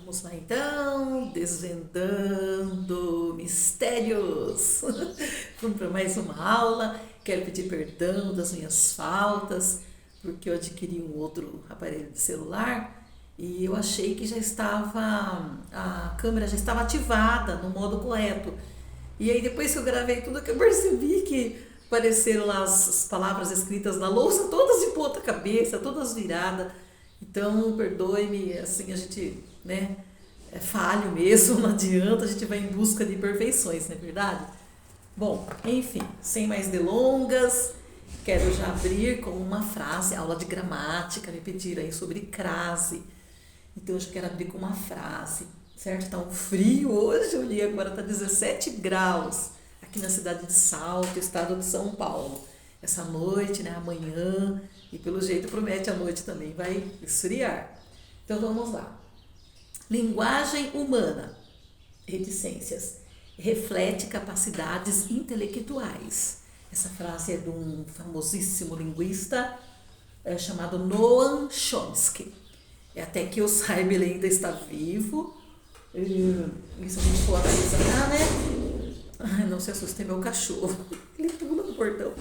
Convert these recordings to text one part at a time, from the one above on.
Vamos lá então, desvendando mistérios. Vamos para mais uma aula. Quero pedir perdão das minhas faltas, porque eu adquiri um outro aparelho de celular e eu achei que já estava, a câmera já estava ativada no modo correto. E aí depois que eu gravei tudo que eu percebi que apareceram lá as palavras escritas na louça, todas de ponta cabeça, todas viradas. Então, perdoe-me, assim, a gente, né, é falho mesmo, não adianta, a gente vai em busca de perfeições, não é verdade? Bom, enfim, sem mais delongas, quero já abrir com uma frase, aula de gramática, me pediram aí sobre crase. Então, eu já quero abrir com uma frase, certo? Tá um frio hoje, eu li agora, tá 17 graus, aqui na cidade de Salto, estado de São Paulo. Essa noite, né, amanhã, e pelo jeito promete a noite também, vai esfriar. Então vamos lá. Linguagem humana, reticências, reflete capacidades intelectuais. Essa frase é de um famosíssimo linguista chamado Noam Chomsky. Até que eu saiba, ele ainda está vivo. E se a gente for analisar, né? Ai, não se assuste, é meu cachorro. Ele pula no portão.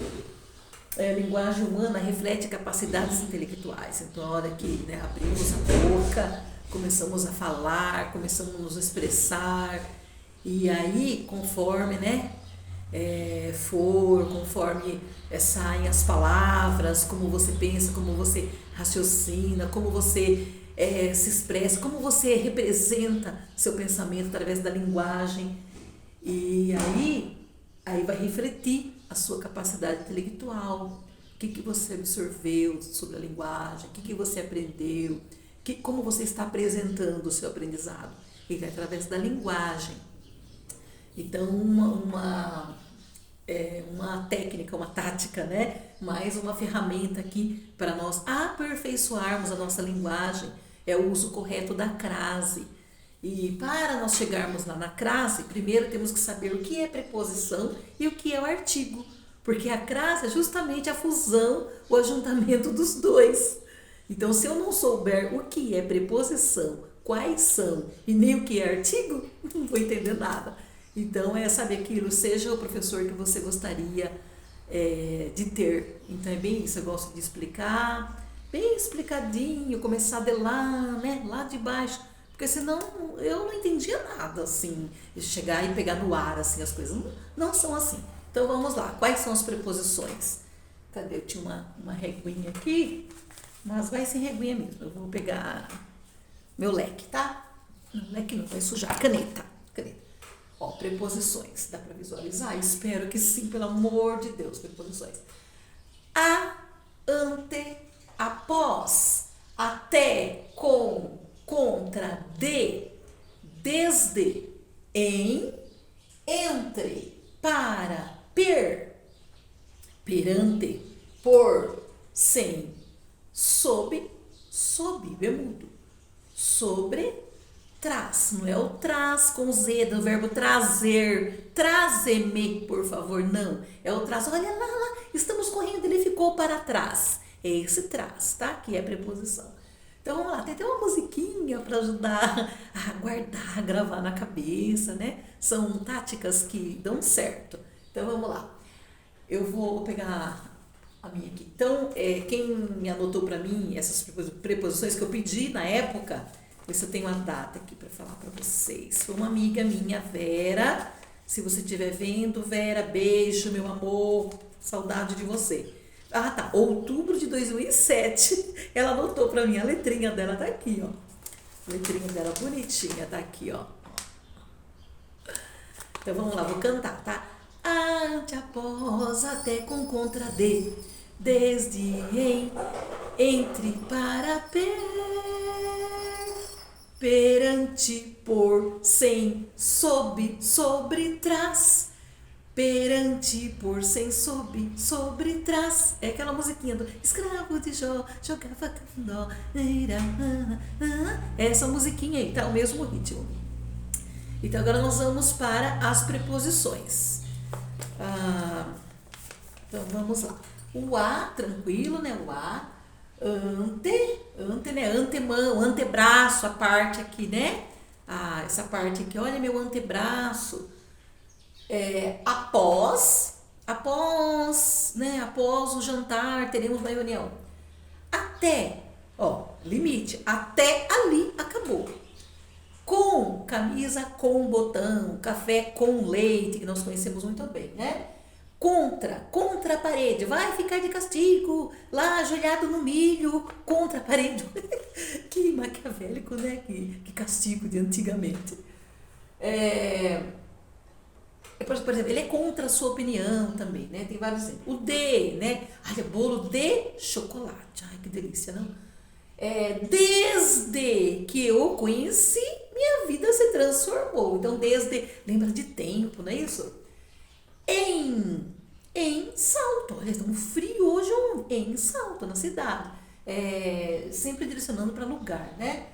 Linguagem humana reflete capacidades intelectuais. Então, a hora que, né, abrimos a boca, começamos a falar, começamos a nos expressar, e aí, conforme, né, conforme saem as palavras, como você pensa, como você raciocina, como você se expressa, como você representa seu pensamento através da linguagem, e aí vai refletir a sua capacidade intelectual, o que você absorveu sobre a linguagem, o que você aprendeu, como você está apresentando o seu aprendizado. Ele é através da linguagem. Então, uma técnica, uma tática, né? Mais uma ferramenta aqui para nós aperfeiçoarmos a nossa linguagem é o uso correto da crase. E para nós chegarmos lá na crase, primeiro temos que saber o que é preposição e o que é o artigo. Porque a crase é justamente a fusão, o ajuntamento dos dois. Então, se eu não souber o que é preposição, quais são e nem o que é artigo, não vou entender nada. Então, é saber aquilo, seja o professor que você gostaria de ter. Então, é bem isso, eu gosto de explicar, bem explicadinho, começar de lá, né, lá de baixo. Porque senão eu não entendia nada, assim, chegar e pegar no ar, assim, as coisas não são assim. Então vamos lá, quais são as preposições? Cadê? Eu tinha uma reguinha aqui, mas vai sem reguinha mesmo. Eu vou pegar meu leque, tá? Não, leque não, vai sujar. Caneta. Ó, preposições. Dá pra visualizar? Espero que sim, pelo amor de Deus, preposições. A, ante, após, até, com, contra, de, desde, em, entre, para, perante, por, sem, sob, bemudo, sobre, traz, não é o traz com Z do verbo trazer, traze-me, por favor, não, é o traz, olha lá, estamos correndo, ele ficou para trás, é esse traz, tá? Que é a preposição. Então vamos lá, tem até uma musiquinha para ajudar a guardar, a gravar na cabeça, né? São táticas que dão certo. Então vamos lá. Eu vou pegar a minha aqui. Então, quem anotou para mim essas preposições que eu pedi na época, ver se eu tenho a data aqui para falar para vocês. Foi uma amiga minha, Vera. Se você estiver vendo, Vera, beijo, meu amor, saudade de você. Ah, tá. Outubro de 2007, ela anotou pra mim, a letrinha dela tá aqui, ó. A letrinha dela bonitinha, tá aqui, ó. Então vamos lá, vou cantar, tá? Ante, após, até, com, contra, de, desde, em, entre, para, perante, por, sem, sob, sobre, trás. Perante, por, sem, sob, sobre, trás. É aquela musiquinha do escravo de Jó, jogava candó. Essa musiquinha aí, tá? O mesmo ritmo. Então agora nós vamos para as preposições. Então vamos lá. O a, tranquilo, né? O a, ante, né? Antemão, antebraço, a parte aqui, né? essa parte aqui, olha meu antebraço. Após o jantar, teremos uma reunião. Até, limite, até ali acabou. Com camisa com botão, café com leite, que nós conhecemos muito bem, né? Contra a parede, vai ficar de castigo, lá ajoelhado no milho, contra a parede. Que maquiavélico, né? Que castigo de antigamente. Por exemplo, ele é contra a sua opinião também, né? Tem vários exemplos. O de, né? Bolo de chocolate. Ai, que delícia, não? Desde que eu o conheci, minha vida se transformou. Então, lembra de tempo, não é isso? Em Salto. Olha, estamos frio hoje em Salto, na cidade. Sempre direcionando para lugar, né?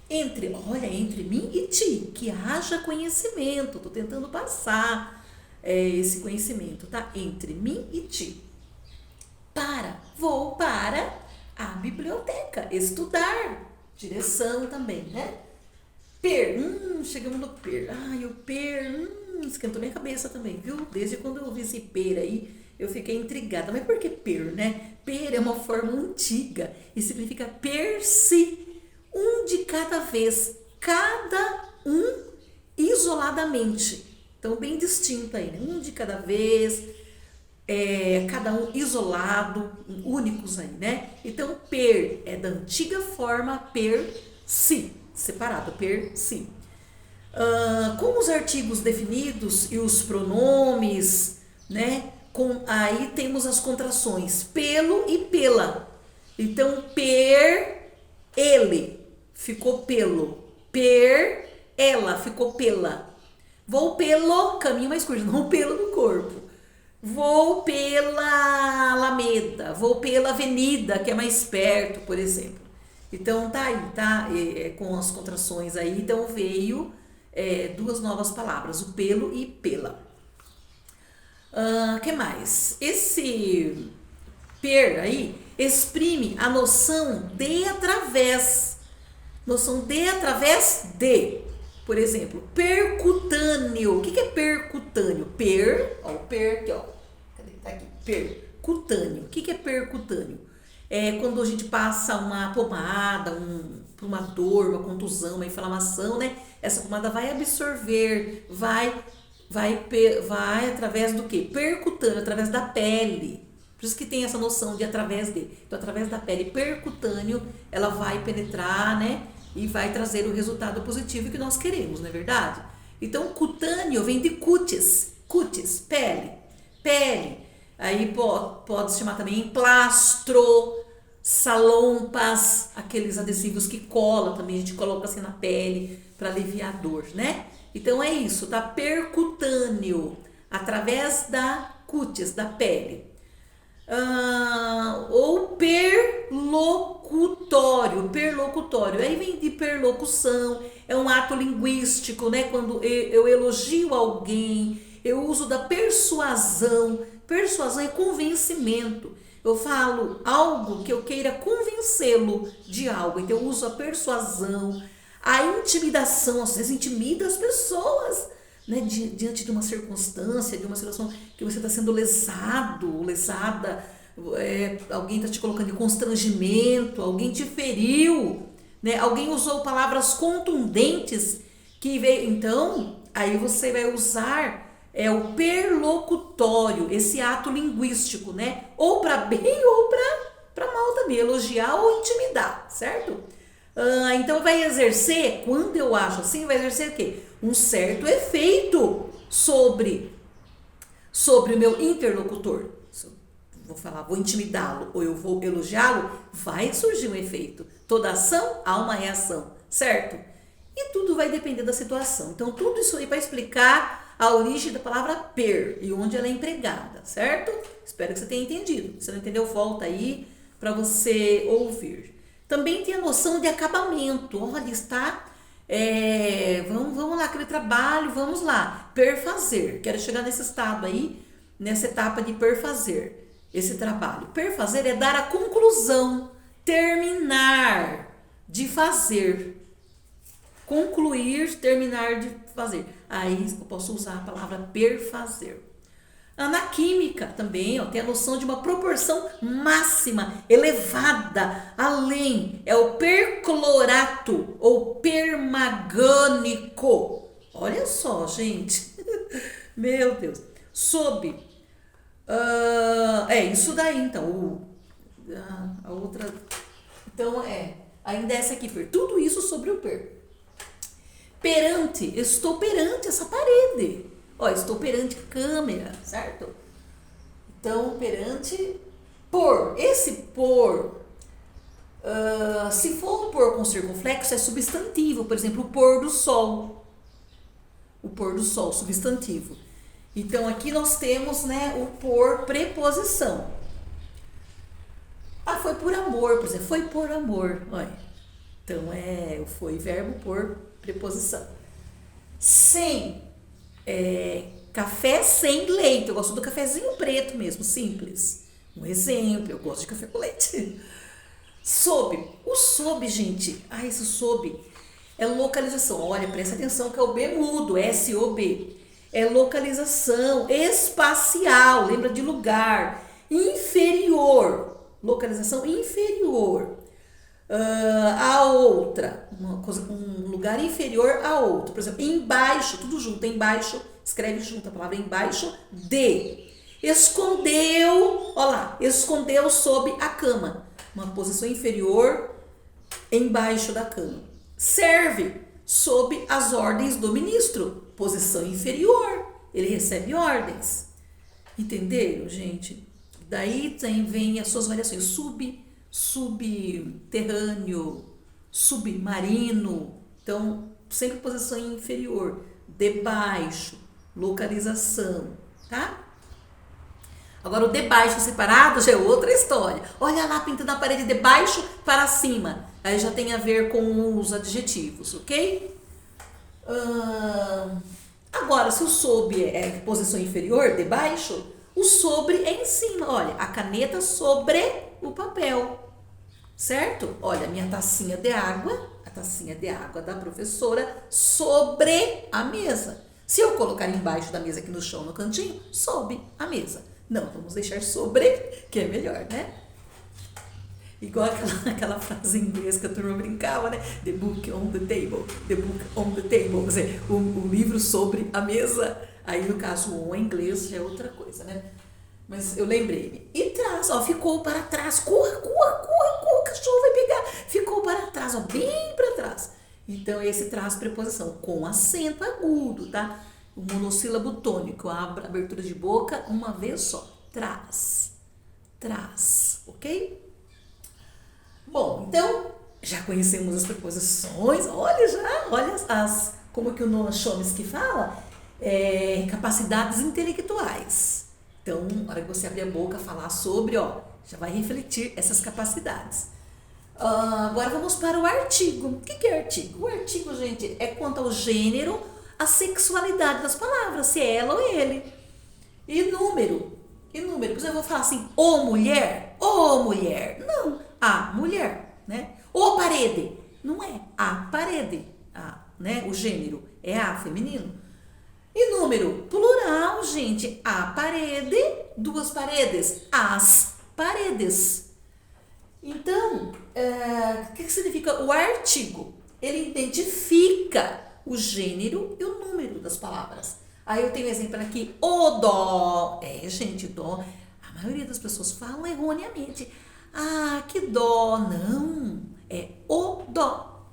Entre mim e ti, que haja conhecimento. Estou tentando passar esse conhecimento, tá? Entre mim e ti. Vou para a biblioteca estudar. Direção também, né? Chegamos no esquentou minha cabeça também, viu? Desde quando eu vi esse aí, eu fiquei intrigada. Mas por que né? É uma forma antiga e significa per-se. Um de cada vez, cada um isoladamente. Então, bem distinto aí, né? Um de cada vez, cada um isolado, únicos aí, né? Então, é da antiga forma per-si, separado, per-si. Com os artigos definidos e os pronomes, né? Aí temos as contrações, pelo e pela. Então, ele ficou pelo, ela ficou pela. Vou pelo caminho mais curto, não pelo do corpo. Vou pela Alameda, vou pela avenida, que é mais perto, por exemplo. Então, tá aí, tá? Com as contrações aí, então veio duas novas palavras, o pelo e pela. Que mais? Esse aí exprime a noção de através. Noção de através de. Por exemplo, percutâneo. O que é percutâneo? O per aqui, ó. Cadê? Tá aqui. Percutâneo. O que é percutâneo? É quando a gente passa uma pomada, uma dor, uma contusão, uma inflamação, né? Essa pomada vai absorver, vai através do quê? Percutâneo, através da pele. Por isso que tem essa noção de através de. Então, através da pele, percutâneo, ela vai penetrar, né? E vai trazer o resultado positivo que nós queremos, não é verdade? Então, cutâneo vem de cutis, pele. Aí pode se chamar também plastro, salompas, aqueles adesivos que colam também, a gente coloca assim na pele para aliviar a dor, né? Então, é isso, tá? Percutâneo, através da cutis, da pele. Ou perlocutório, aí vem de perlocução, é um ato linguístico, né? Quando eu elogio alguém, eu uso da persuasão é convencimento, eu falo algo que eu queira convencê-lo de algo, então eu uso a persuasão, a intimidação, às vezes intimida as pessoas, né, diante de uma circunstância, de uma situação que você está sendo lesada, alguém está te colocando em constrangimento, alguém te feriu, né, alguém usou palavras contundentes que veio. Então, aí você vai usar o perlocutório, esse ato linguístico, né, ou para bem ou para mal também, elogiar ou intimidar, certo? Então vai exercer, quando eu acho assim, vai exercer o quê? Um certo efeito sobre o meu interlocutor. Se eu vou intimidá-lo ou eu vou elogiá-lo, vai surgir um efeito. Toda ação há uma reação, certo? E tudo vai depender da situação. Então, tudo isso aí vai explicar a origem da palavra per e onde ela é empregada, certo? Espero que você tenha entendido. Se não entendeu, volta aí para você ouvir. Também tem a noção de acabamento. Olha, está... vamos lá, aquele trabalho, vamos lá. Perfazer. Quero chegar nesse estado aí, nessa etapa de perfazer esse trabalho. Perfazer é dar a conclusão, terminar de fazer. Concluir, terminar de fazer. Aí eu posso usar a palavra perfazer. Na química também, ó, tem a noção de uma proporção máxima, elevada, além. É o perclorato ou permangânico. Olha só, gente. Meu Deus. Sob. É isso daí, então. A outra. Então, ainda essa aqui, per. Tudo isso sobre o per. Perante. Estou perante essa parede. Ó, estou perante câmera, certo? Então, perante por. Esse por, se for um por com circunflexo, é substantivo. Por exemplo, o pôr do sol. O pôr do sol, substantivo. Então, aqui nós temos, né, o por preposição. Foi por amor, por exemplo. Foi por amor. Olha. Então, foi verbo por preposição. Sem. Café sem leite. Eu gosto do cafezinho preto mesmo, simples. Um exemplo, eu gosto de café com leite. Sob. O sob, gente. Esse sob é localização. Olha, presta atenção que é o B mudo, S-O-B. É localização espacial. Lembra de lugar. Inferior. Localização inferior. A outra, um lugar inferior a outro. Por exemplo, embaixo, tudo junto, embaixo, escreve junto a palavra embaixo, de. Escondeu, olha lá, escondeu sob a cama. Uma posição inferior embaixo da cama. Serve sob as ordens do ministro. Posição inferior, ele recebe ordens. Entenderam, gente? Daí vem as suas variações, subterrâneo, submarino. Então, sempre posição inferior, debaixo, localização, tá? Agora, o debaixo separado já é outra história. Olha lá, pintando a parede de baixo para cima. Aí já tem a ver com os adjetivos, ok? Agora, se o sob é posição inferior, debaixo, o sobre é em cima. Olha, a caneta sobre o papel. Certo? Olha, minha tacinha de água, a tacinha de água da professora sobre a mesa. Se eu colocar embaixo da mesa aqui no chão, no cantinho, sob a mesa. Não, vamos deixar sobre, que é melhor, né? Igual aquela frase em inglês que a turma brincava, né? The book on the table, the book on the table. Quer dizer, o livro sobre a mesa. Aí, no caso, o em inglês já é outra coisa, né? Mas eu lembrei. E trás, ó, ficou para trás. Corra, o cachorro vai pegar. Ficou para trás, ó, bem para trás. Então, esse traz preposição com acento agudo, tá? O monossílabo tônico, a abertura de boca uma vez só. Traz, ok? Bom, então, já conhecemos as preposições. Olha como que o Noam Chomsky fala? Capacidades intelectuais. Então, na hora que você abrir a boca, falar sobre, já vai refletir essas capacidades. Agora vamos para o artigo. O que é artigo? O artigo, gente, é quanto ao gênero, a sexualidade das palavras, se é ela ou ele. E número. Por exemplo, eu vou falar assim, ô mulher. Não, a mulher, né? Ô parede. Não é a parede, né? O gênero é a feminino. E número, plural, gente. A parede, duas paredes. As paredes. Então, o que significa o artigo? Ele identifica o gênero e o número das palavras. Aí eu tenho um exemplo aqui, o dó. Gente, dó. A maioria das pessoas falam erroneamente. Que dó. Não, é o dó.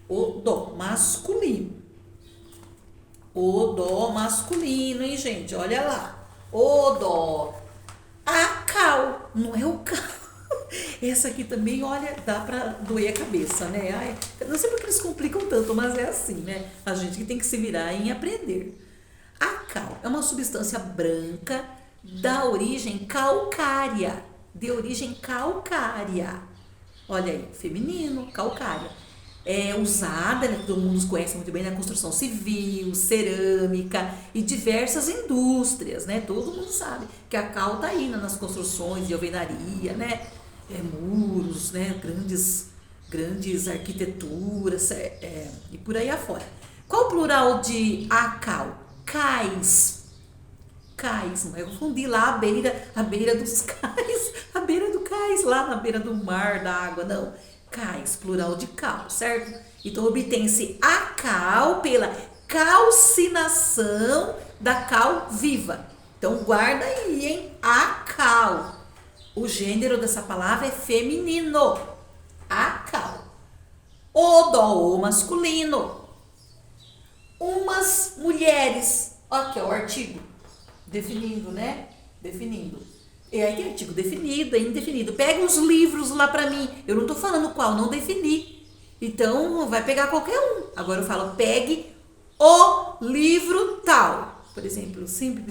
O dó, masculino. O dó masculino, hein, gente? Olha lá. O dó. A cal. Não é o cal. Essa aqui também, olha, dá pra doer a cabeça, né? Não sei porque eles complicam tanto, mas é assim, né? A gente que tem que se virar em aprender. A cal é uma substância branca da origem calcária. De origem calcária. Olha aí, feminino, calcária. É usada, né, todo mundo conhece muito bem na construção civil, cerâmica e diversas indústrias, né? Todo mundo sabe que a cal tá aí nas construções de alvenaria, né? Muros, né? Grandes grandes arquiteturas e por aí afora. Qual o plural de acal? Cais. Cais, não é? Eu confundi lá a beira dos cais, a beira do cais, lá na beira do mar, da água, não. Cais, plural de cal, certo? Então obtém-se a cal pela calcinação da cal viva. Então guarda aí, hein? A cal. O gênero dessa palavra é feminino. A cal. O dó, o masculino. Umas mulheres. Aqui é o artigo. Definindo, né? Definindo. E aí tem artigo definido, é indefinido. Pega uns livros lá pra mim. Eu não tô falando qual, não defini. Então, vai pegar qualquer um. Agora eu falo, pegue o livro tal. Por exemplo, eu sempre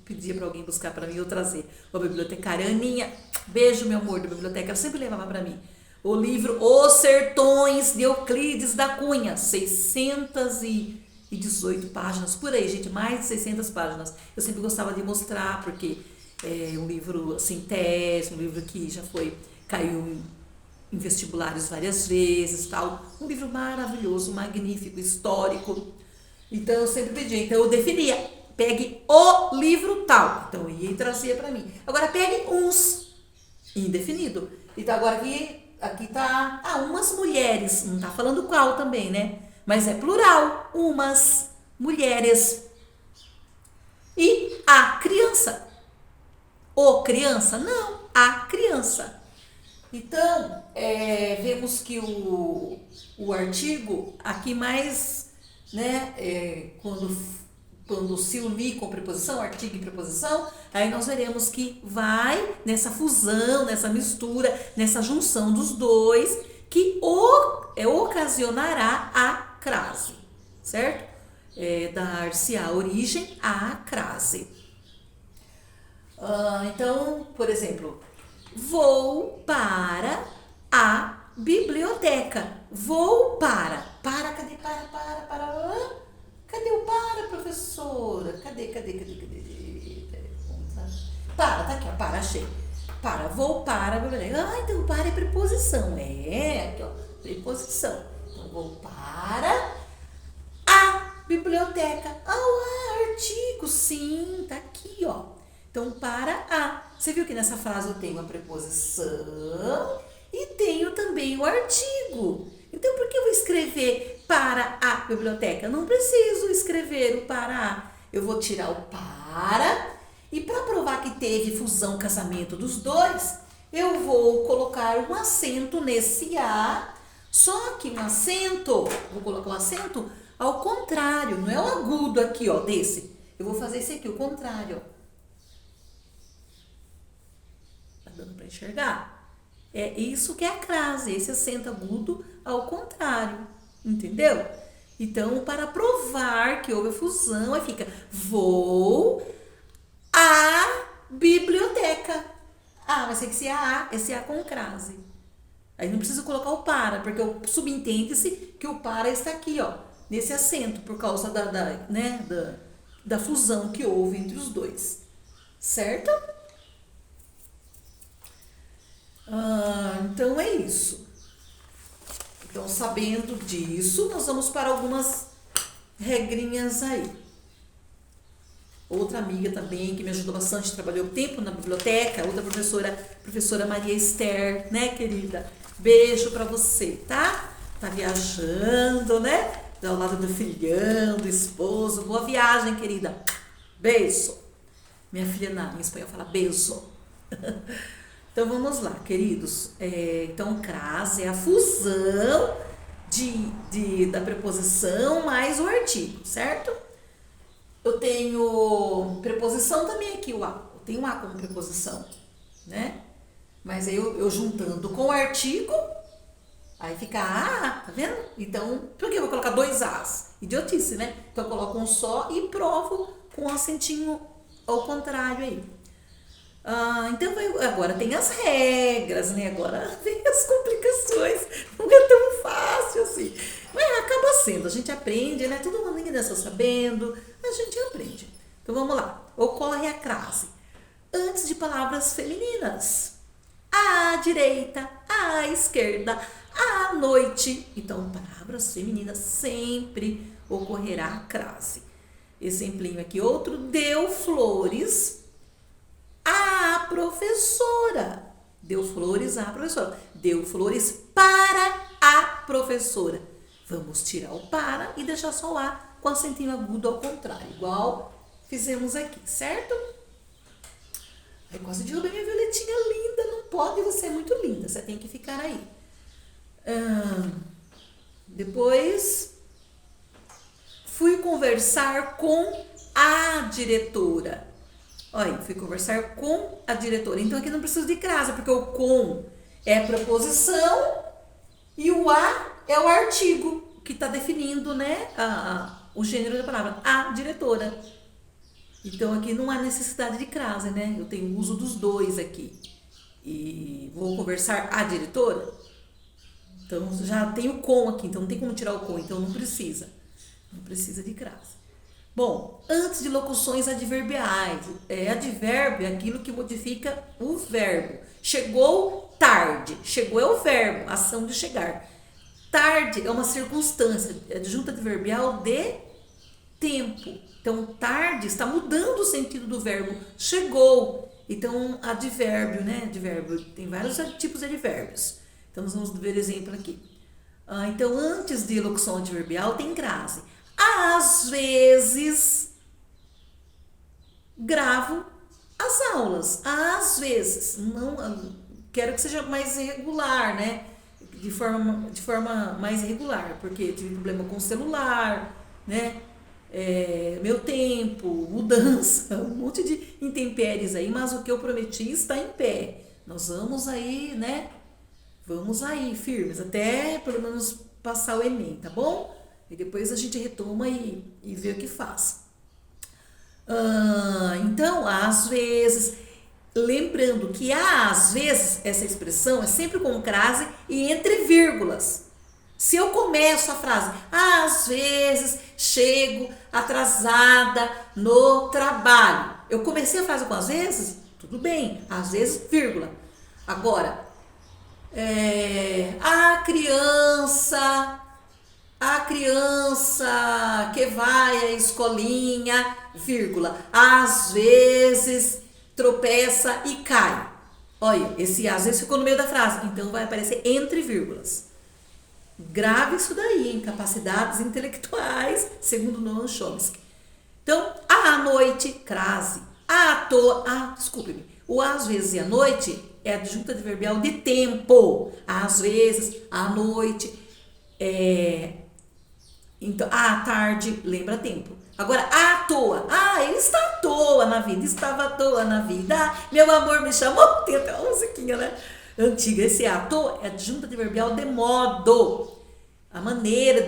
pedia para alguém buscar para mim, eu trazer. O bibliotecária Aninha, beijo meu amor da biblioteca, ela sempre levava para mim. O livro Os Sertões de Euclides da Cunha, 618 páginas, por aí, gente, mais de 600 páginas. Eu sempre gostava de mostrar, porque é um livro assim, tese, um livro que já caiu em vestibulares várias vezes, tal. Um livro maravilhoso, magnífico, histórico. Então eu sempre pedia, então eu definia, pegue o livro tal. Então eu ia e trazia para mim. Agora pegue uns, indefinido. Então agora aqui tá, umas mulheres, não tá falando qual também, né? Mas é plural, umas mulheres. E a criança. O criança? Não, a criança. Então, vemos que o artigo aqui mais, né, quando se unir com preposição, artigo e preposição, aí nós veremos que vai nessa fusão, nessa mistura, nessa junção dos dois, que ocasionará a crase, certo? Dar-se-á origem à crase. Então, por exemplo, vou para a biblioteca. Vou para. Para, cadê? Para. Cadê o para, professora? Cadê? Para, tá aqui, ó. Para, achei. Para, vou para a biblioteca. Então para é preposição. Aqui, ó. Preposição. Então, vou para a biblioteca. O artigo, sim, tá aqui, ó. Então, para a. Você viu que nessa frase eu tenho a preposição e tenho também o artigo. Então, por que eu vou escrever para a biblioteca? Não preciso escrever o para a. Eu vou tirar o para e para provar que teve fusão, casamento dos dois, eu vou colocar um acento nesse a. Só que um acento, vou colocar um acento ao contrário, não é o agudo aqui, ó, desse. Eu vou fazer esse aqui, o contrário, ó. Dando para enxergar? É isso que é a crase, esse acento agudo ao contrário, entendeu? Então, para provar que houve a fusão, aí fica vou à biblioteca. Mas tem que ser esse A com crase. Aí não precisa colocar o para, porque subentende-se que o para está aqui, ó, nesse acento, por causa da fusão que houve entre os dois, certo? Então é isso. Então, sabendo disso, nós vamos para algumas regrinhas aí. Outra amiga também que me ajudou bastante, trabalhou tempo na biblioteca, outra professora Maria Esther, né, querida? Beijo pra você, tá? Tá viajando, né? Ao lado do filhão, do esposo. Boa viagem, querida. Beijo. Minha filha em espanhol fala beijo. Então, vamos lá, queridos. Então, crase é a fusão da preposição mais o artigo, certo? Eu tenho preposição também aqui, o a. Eu tenho a como preposição, né? Mas aí eu juntando com o artigo, aí fica tá vendo? Então, por que eu vou colocar dois as? Idiotice, né? Então, eu coloco um só e provo com um acentinho ao contrário aí. Então, agora tem as regras, né? Agora vem as complicações. Não é tão fácil assim. Mas acaba sendo, a gente aprende, né? Todo mundo ainda está sabendo, a gente aprende. Então, vamos lá. Ocorre a crase antes de palavras femininas. À direita, à esquerda, à noite. Então, palavras femininas sempre ocorrerá a crase. Exemplinho aqui, outro, deu flores à professora. Deu flores à professora. Deu flores para a professora. Vamos tirar o para e deixar só o a com acentinho agudo ao contrário, igual fizemos aqui, certo? Aí quase derrubei minha violetinha linda, não pode, você é muito linda, você tem que ficar aí. Depois, fui conversar com a diretora. Olha, fui conversar com a diretora. Então aqui não preciso de crase, porque o com é preposição e o a é o artigo que está definindo, né, o gênero da palavra, a diretora. Então aqui não há necessidade de crase, né? Eu tenho o uso dos dois aqui. E vou conversar a diretora. Então já tenho com aqui, então não tem como tirar o com, então não precisa. Não precisa de crase. Bom, antes de locuções adverbiais, advérbio é aquilo que modifica o verbo. Chegou tarde, chegou é o verbo, ação de chegar. Tarde é uma circunstância, é adjunto adverbial de tempo. Então, tarde está mudando o sentido do verbo chegou. Então, advérbio, né? Advérbio, tem vários tipos de advérbios. Então, nós vamos ver exemplo aqui. Então, antes de locução adverbial, tem crase. Às vezes, gravo as aulas. Às vezes. Não, quero que seja mais regular, né? De forma mais regular, porque tive problema com o celular, né? Meu tempo, mudança, um monte de intempéries aí, mas o que eu prometi está em pé. Nós vamos aí, né? Vamos aí, firmes, até pelo menos passar o Enem, tá bom? E depois a gente retoma e vê o que faz. Então, às vezes, lembrando que às vezes, essa expressão é sempre com crase e entre vírgulas. Se eu começo a frase, às vezes chego atrasada no trabalho. Eu comecei a frase com às vezes, tudo bem, às vezes, vírgula. Agora, a criança que vai à escolinha, vírgula, às vezes tropeça e cai. Olha, esse às vezes ficou no meio da frase, então vai aparecer entre vírgulas. Grave isso daí, em capacidades intelectuais, segundo Noam Chomsky. Então, à noite, crase. Desculpe-me. O às vezes e à noite é adjunto adverbial de tempo. Às vezes, à noite. Então, à tarde, lembra tempo. Agora, à toa. Ele está à toa na vida. Estava à toa na vida. Meu amor me chamou. Tem até uma musiquinha, né? Antiga. Esse à toa é adjunto adverbial de modo. A maneira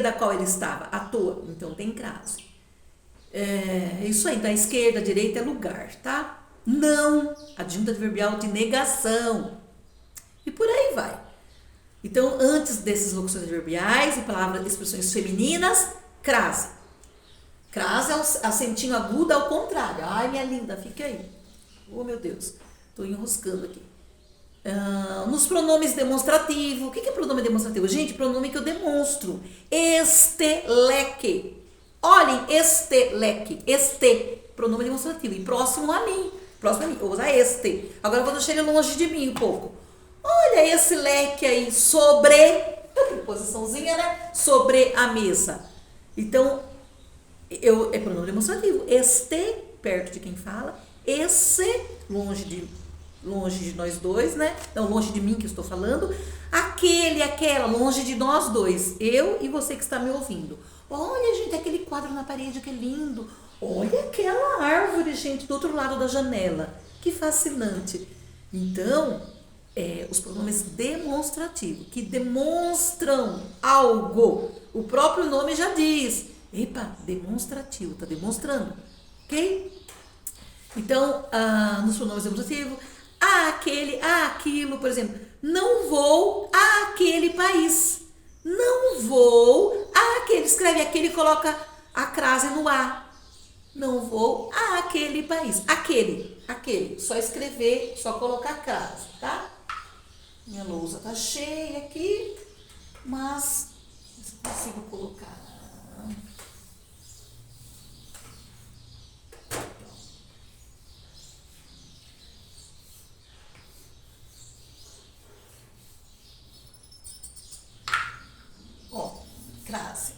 da qual ele estava. À toa. Então, tem crase. É isso aí. Então, a esquerda, a direita é lugar, tá? Não. Adjunto adverbial de negação. E por aí vai. Então, antes dessas locuções adverbiais, em palavras, expressões femininas, crase. Crase é o acentinho agudo ao contrário. Ai, minha linda, fica aí. Oh, meu Deus. Estou enroscando aqui. Nos pronomes demonstrativos. O que é pronome demonstrativo? Gente, pronome que eu demonstro. Este-leque. Olhem, este-leque. Este, pronome demonstrativo. E próximo a mim. Eu vou usar este. Agora eu vou deixar ele longe de mim um pouco. Olha esse leque aí sobre, posiçãozinha, né? Sobre a mesa. Então, é pronome demonstrativo. Este, perto de quem fala. Esse, longe de nós dois, né? Não, longe de mim que eu estou falando. Aquele, aquela, longe de nós dois. Eu e você que está me ouvindo. Olha, gente, aquele quadro na parede, que lindo. Olha aquela árvore, gente, do outro lado da janela. Que fascinante. Então, os pronomes demonstrativos, que demonstram algo. O próprio nome já diz. Epa, demonstrativo, está demonstrando. Ok? Então, nos pronomes demonstrativos, aquele, aquilo, por exemplo, não vou àquele país. Não vou àquele. Escreve aquele e coloca a crase no a. Não vou àquele país. Aquele. Só escrever, só colocar a crase, tá? Minha lousa tá cheia aqui, mas eu consigo colocar. Ó, crase.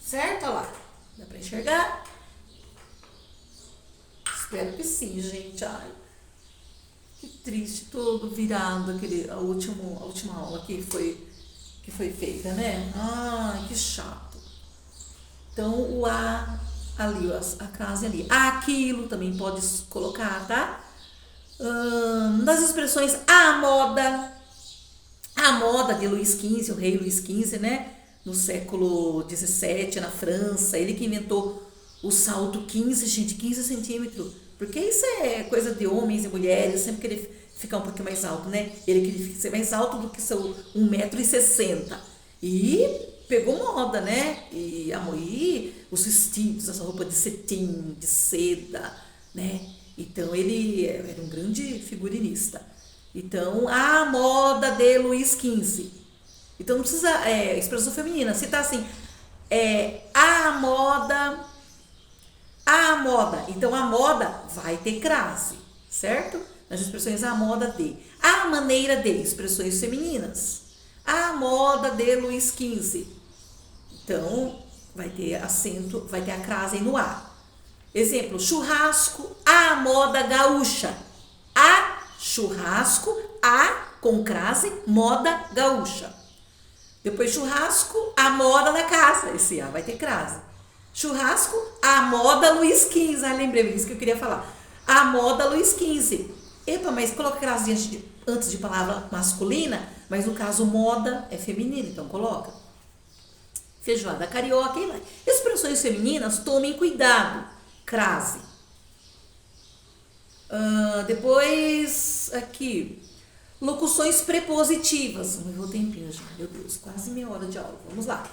Certo? Olha lá. Dá pra enxergar? Espero que sim, gente. Ai, que triste, todo virado a última aula que foi feita, né? Ai, que chato. Então, o a ali, a crase ali. Aquilo também pode colocar, tá? Das expressões a moda de Luís XV, o rei Luís XV, né? No século XVII, na França, ele que inventou o salto 15, gente, 15 centímetros. Porque isso é coisa de homens e mulheres, sempre querer ficar um pouquinho mais alto, né? Ele queria ser mais alto do que seu 1,60 m. E pegou moda, né? E os vestidos, essa roupa de cetim, de seda, né? Então ele era um grande figurinista. Então, a moda de Luís XV. Então não precisa expressão feminina. Se tá assim, a moda. Então a moda vai ter crase, certo? Nas expressões a moda de. A maneira de, expressões femininas. A moda de Luís XV. Então vai ter acento, vai ter a crase aí no A. Exemplo, churrasco à moda gaúcha. Churrasco, com crase, moda gaúcha. Depois churrasco, a moda da casa. Esse A vai ter crase. Churrasco, a moda Luís XV. Lembrei disso que eu queria falar. A moda Luís XV. Epa, mas coloca crase antes de palavra masculina, mas no caso moda é feminina, então coloca. Feijoada carioca e lá. Expressões femininas, tomem cuidado. Crase. Depois, aqui, locuções prepositivas. Meu tempinho já, meu Deus, quase meia hora de aula. Vamos lá.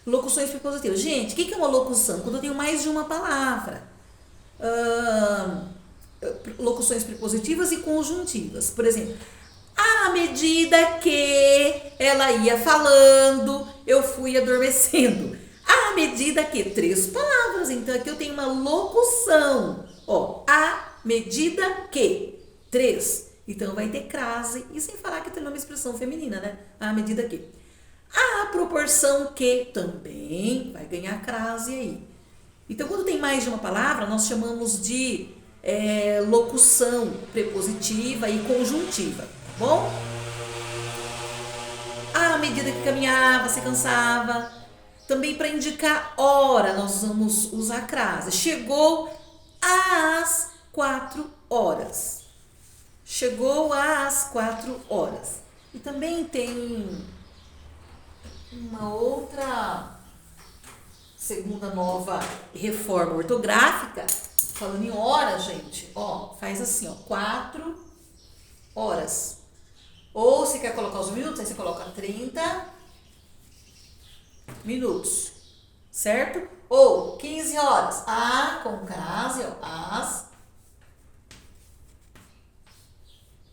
Locuções prepositivas. Gente, o que é uma locução? Quando eu tenho mais de uma palavra. Locuções prepositivas e conjuntivas. Por exemplo, à medida que ela ia falando, eu fui adormecendo. À medida que, 3 palavras. Então, aqui eu tenho uma locução. Ó, à medida que, 3. Então, vai ter crase. E sem falar que tem uma expressão feminina, né? À medida que. À proporção que, também vai ganhar crase aí. Então, quando tem mais de uma palavra, nós chamamos de locução prepositiva e conjuntiva. Tá bom? À medida que caminhava, se cansava. Também para indicar hora, nós vamos usar a crase. Chegou às 4 horas. Chegou às 4 horas. E também tem uma outra segunda nova reforma ortográfica, falando em horas, gente. Ó, faz assim, ó, 4 horas. Ou se quer colocar os minutos, aí você coloca 30 minutos, certo? Ou 15 horas. Com crase, ó, às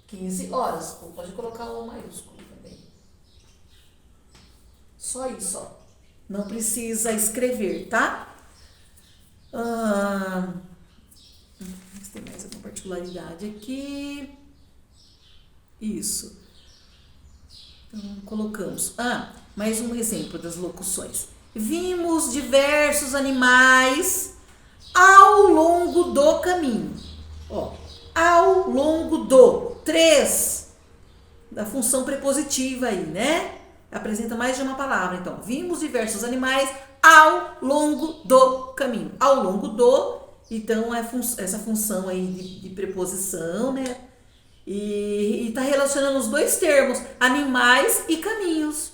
15 horas. Ou pode colocar o maiúsculo também. Só isso, ó. Não precisa escrever, tá? Tem mais alguma particularidade aqui? Isso. Então, colocamos. Mais um exemplo das locuções. Vimos diversos animais ao longo do caminho. Ó, ao longo do. 3. Da função prepositiva aí, né? Apresenta mais de uma palavra. Então, vimos diversos animais ao longo do caminho. Ao longo do, então, essa função aí de preposição, né? E está relacionando os dois termos, animais e caminhos.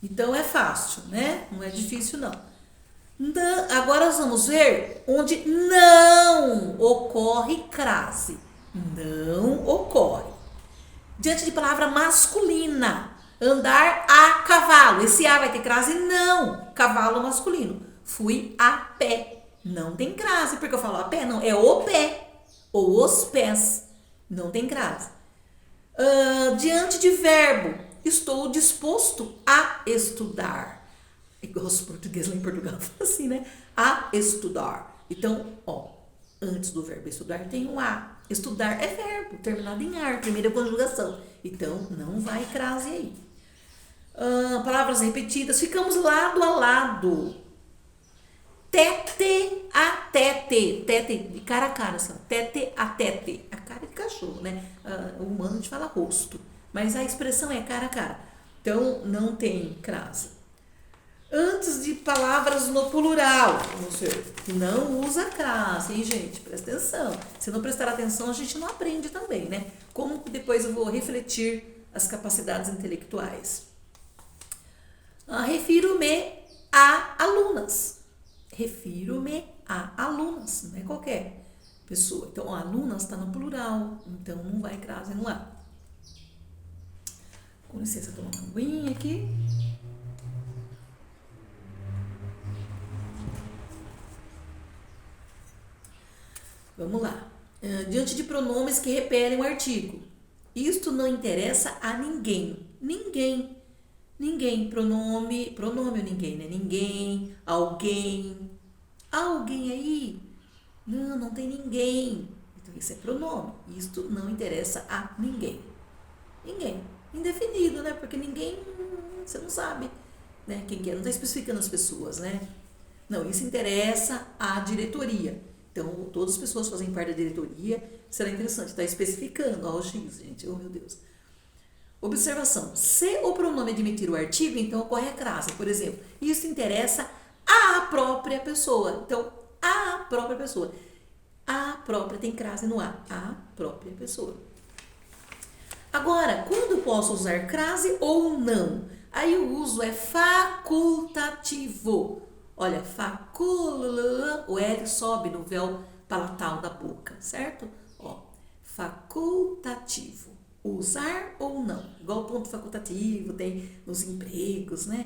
Então, é fácil, né? Não é difícil, não. Agora, nós vamos ver onde não ocorre crase. Não ocorre. Diante de palavra masculina. Andar a cavalo. Esse A vai ter crase? Não. Cavalo masculino. Fui a pé. Não tem crase. Porque eu falo a pé? Não. É o pé. Ou os pés. Não tem crase. Diante de verbo, estou disposto a estudar. Igual os portugueses lá em Portugal falam assim, né? A estudar. Então, antes do verbo estudar tem um a. Estudar é verbo, terminado em ar, primeira conjugação. Então, não vai crase aí. Palavras repetidas, ficamos lado a lado. Tete a tete. Tete de cara a cara, assim, tete a tete. A cara de cachorro, né? O humano a gente fala rosto. Mas a expressão é cara a cara. Então, não tem crase. Antes de palavras no plural, você não usa crase, hein, gente? Presta atenção. Se não prestar atenção, a gente não aprende também, né? Como depois eu vou refletir as capacidades intelectuais. Refiro-me a alunas. Refiro-me a alunas, não é qualquer pessoa. Então, alunas está no plural, então não vai crase no A. Com licença, tomar uma aguinha aqui. Vamos lá. Diante de pronomes que repelem o artigo. Isto não interessa a ninguém. Ninguém. Ninguém. Pronome ou ninguém, né? Ninguém, alguém. Alguém aí? Não tem ninguém. Então, isso é pronome. Isto não interessa a ninguém. Ninguém. Indefinido, né? Porque ninguém, você não sabe, né? Quem que é? Não está especificando as pessoas, né? Não, isso interessa à diretoria. Então, todas as pessoas fazem parte da diretoria. Será interessante, está especificando. O X, gente. Oh, meu Deus. Observação. Se o pronome admitir o artigo, então ocorre a crase. Por exemplo, isso interessa à própria pessoa. Então, a própria pessoa. A própria tem crase no A. A própria pessoa. Agora, quando posso usar crase ou não? Aí o uso é facultativo. Olha, o L sobe no véu palatal da boca, certo? Facultativo. Usar ou não. Igual o ponto facultativo tem nos empregos, né?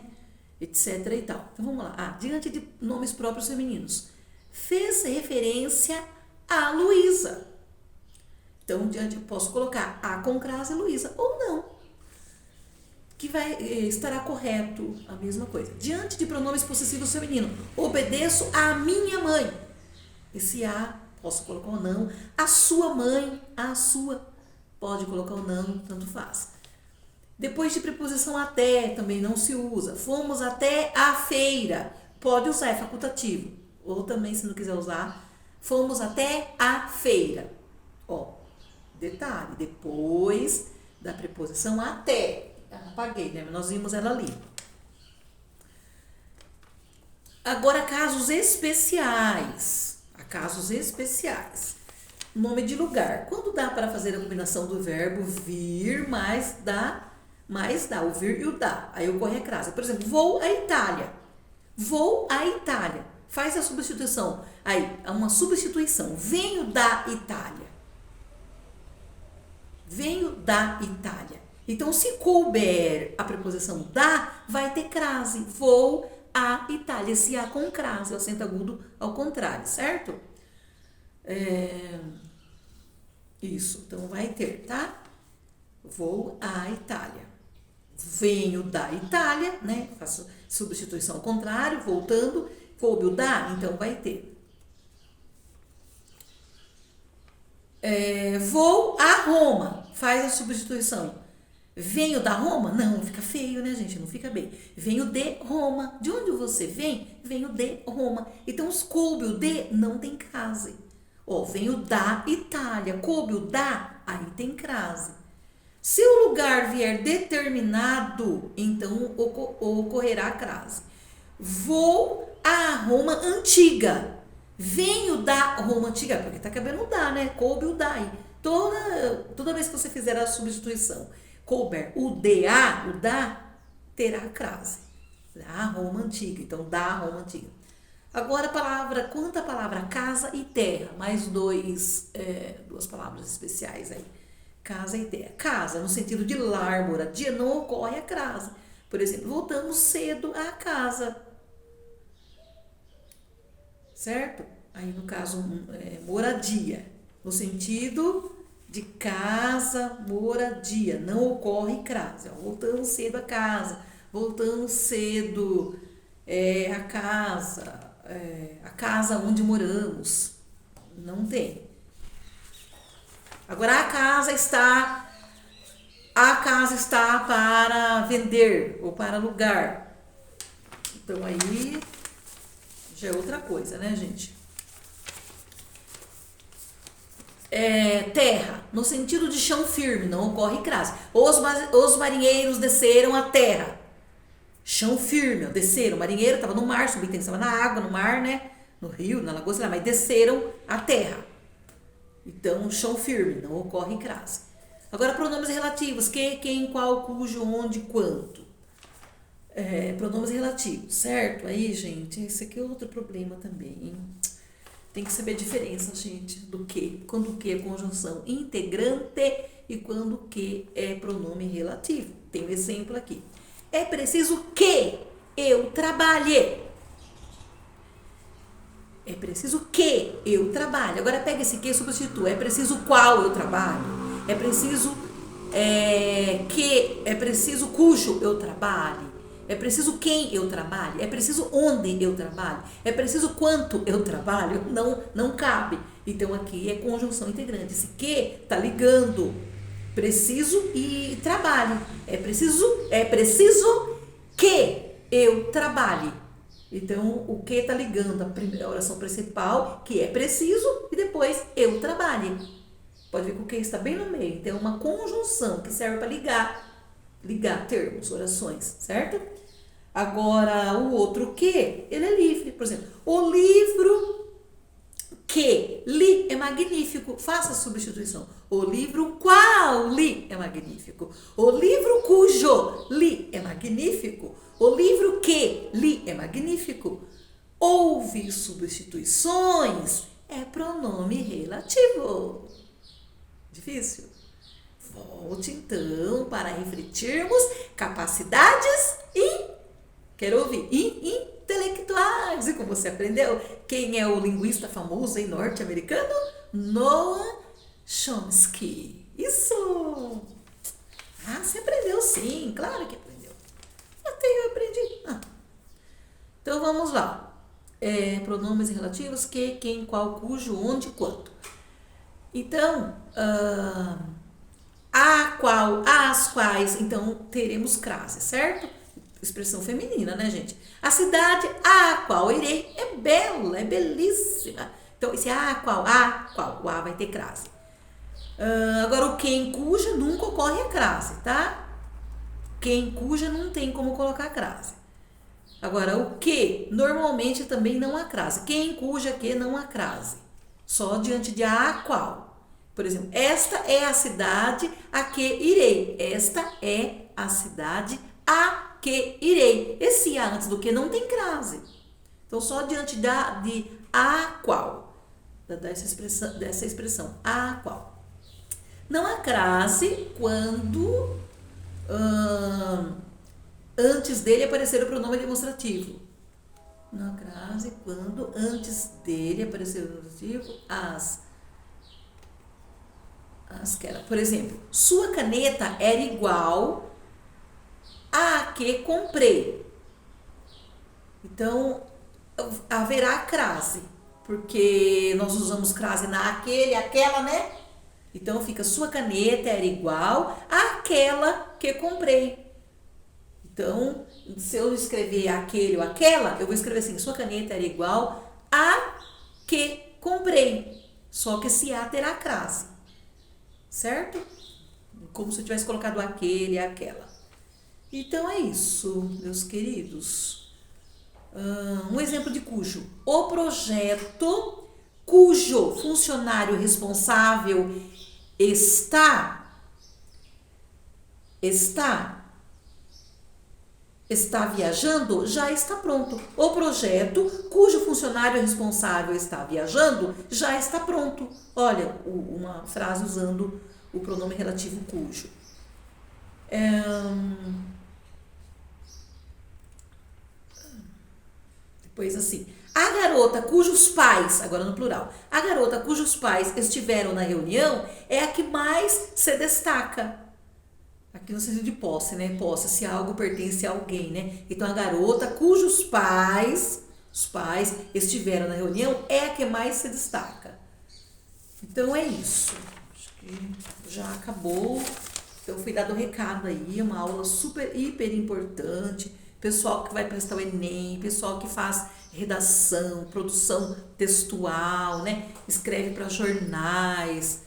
Etc e tal. Então, vamos lá. Diante de nomes próprios femininos. Fez referência a Luísa. Então, diante eu posso colocar a com crase Luísa ou não. Que estará correto a mesma coisa. Diante de pronomes possessivos femininos, obedeço à minha mãe. Esse a, posso colocar ou não. A sua mãe, a sua, pode colocar ou não, tanto faz. Depois de preposição até, também não se usa. Fomos até a feira, pode usar, é facultativo. Ou também, se não quiser usar, fomos até a feira. Detalhe, depois da preposição até. Apaguei, né? Nós vimos ela ali. Agora, casos especiais. Casos especiais. Nome de lugar. Quando dá para fazer a combinação do verbo vir mais dá, o vir e o dá. Aí ocorre a crase. Por exemplo, vou à Itália. Vou à Itália. Faz a substituição. Aí, uma substituição. Venho da Itália. Venho da Itália. Então, se couber a preposição da, vai ter crase. Vou à Itália. Esse a com crase, o acento agudo ao contrário, certo? Isso, então vai ter, tá? Vou à Itália. Venho da Itália, né? Faço substituição ao contrário, voltando. Coube o da, então vai ter. Vou a Roma. Faz a substituição. Venho da Roma? Não, fica feio, né, gente? Não fica bem. Venho de Roma. De onde você vem? Venho de Roma. Então, os coube o de não tem crase. Venho da Itália. Coube o da, aí tem crase. Se o lugar vier determinado, então ocorrerá a crase. Vou à Roma antiga. Venho da Roma antiga, porque tá cabendo o da, né? Coube o da aí. Toda vez que você fizer a substituição, couber o da, terá crase. Da Roma antiga. Então, da Roma antiga. Agora, quanto à palavra casa e terra, mais duas palavras especiais aí. Casa e terra. Casa, no sentido de lar, moradia, não ocorre a crase. Por exemplo, voltamos cedo à casa. Certo? Aí, no caso, moradia. No sentido de casa, moradia. Não ocorre crase. Ó, voltando cedo a casa, voltando cedo a casa onde moramos. Não tem. Agora a casa está para vender ou para alugar. Então aí já é outra coisa, né, gente? Terra, no sentido de chão firme, não ocorre crase. Os marinheiros desceram a terra. Chão firme, ó, desceram. O marinheiro estava no mar, subindo, estava na água, no mar, né? No rio, na lagoa, sei lá, mas desceram a terra. Então, chão firme, não ocorre crase. Agora, pronomes relativos: que, quem, qual, cujo, onde, quanto. Pronomes relativos, certo? Aí, gente, esse aqui é outro problema também, hein? Tem que saber a diferença, gente, do que. Quando o que é conjunção integrante e quando o que é pronome relativo. Tem um exemplo aqui. É preciso que eu trabalhe. É preciso que eu trabalhe. Agora pega esse que e substitua. É preciso qual eu trabalho. É preciso é preciso cujo eu trabalhe. É preciso quem eu trabalho. É preciso onde eu trabalho. É preciso quanto eu trabalho. Não cabe. Então aqui é conjunção integrante. Esse que tá ligando preciso e trabalhe. É preciso que eu trabalhe. Então, o que está ligando a primeira oração principal, que é preciso, e depois eu trabalhe. Pode ver que o que está bem no meio. Então, é uma conjunção que serve para ligar termos, orações, certo? Agora, o outro que, ele é livre. Por exemplo, o livro que li é magnífico. Faça a substituição. O livro qual li é magnífico. O livro cujo li é magnífico. O livro que li é magnífico. Houve substituições, é pronome relativo. Difícil? Volte então para refletirmos capacidades quero ouvir, intelectuais. E como você aprendeu? Quem é o linguista famoso e norte-americano? Noam Chomsky. Isso! Ah, você aprendeu sim, claro que aprendeu. Até eu aprendi. Então vamos lá. Pronomes relativos: que, quem, qual, cujo, onde, quanto. Então, a qual, as quais, então teremos crase, certo? Expressão feminina, né, gente? A cidade a qual irei é bela, é belíssima. Então, esse a qual, o a vai ter crase. Agora, o quem, cuja, nunca ocorre a crase, tá? Quem, cuja, não tem como colocar crase. Agora, o que, normalmente também não há crase. Quem, cuja, que, não há crase. Só diante de a qual. Por exemplo, esta é a cidade a que irei. Esta é a cidade a que irei. Esse a antes do que não tem crase. Então, só diante de a qual. Dessa expressão, a qual. Não há crase quando antes dele aparecer o pronome demonstrativo. Não há crase quando antes dele aparecer o demonstrativo que era. Por exemplo, sua caneta era igual a que comprei. Então, haverá crase, porque nós usamos crase na aquele, aquela, né? Então, fica sua caneta era igual àquela que comprei. Então, se eu escrever aquele ou aquela, eu vou escrever assim, sua caneta era igual a que comprei. Só que esse a terá crase, certo? Como se eu tivesse colocado aquele e aquela. Então, é isso, meus queridos. Um exemplo de cujo. O projeto cujo funcionário responsável está viajando, já está pronto. O projeto cujo funcionário responsável está viajando, já está pronto. Olha, uma frase usando o pronome relativo cujo. Depois assim, A garota cujos pais, agora no plural, a garota cujos pais estiveram na reunião é a que mais se destaca. Aqui no sentido de posse, né? Posse, se algo pertence a alguém, né? Então a garota cujos pais, os pais estiveram na reunião é a que mais se destaca. Então é isso. Acho que já acabou. Então fui dado o recado aí, uma aula super, hiper importante. Pessoal que vai prestar o Enem, pessoal que faz redação, produção textual, né? Escreve para jornais,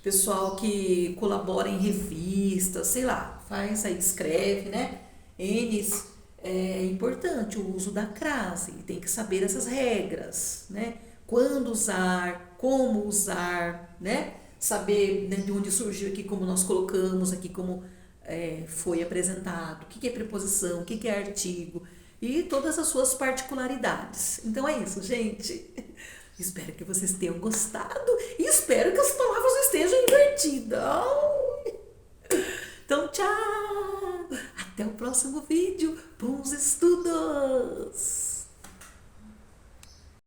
pessoal que colabora em revistas, sei lá, faz aí, escreve, né? Eles, é importante o uso da crase, tem que saber essas regras, né? Quando usar, como usar, né? Saber, né, de onde surgiu aqui, como nós colocamos aqui, como foi apresentado, o que é preposição, o que é artigo e todas as suas particularidades. Então é isso, gente. Espero que vocês tenham gostado e espero que as palavras não estejam invertidas. Então, tchau! Até o próximo vídeo. Bons estudos!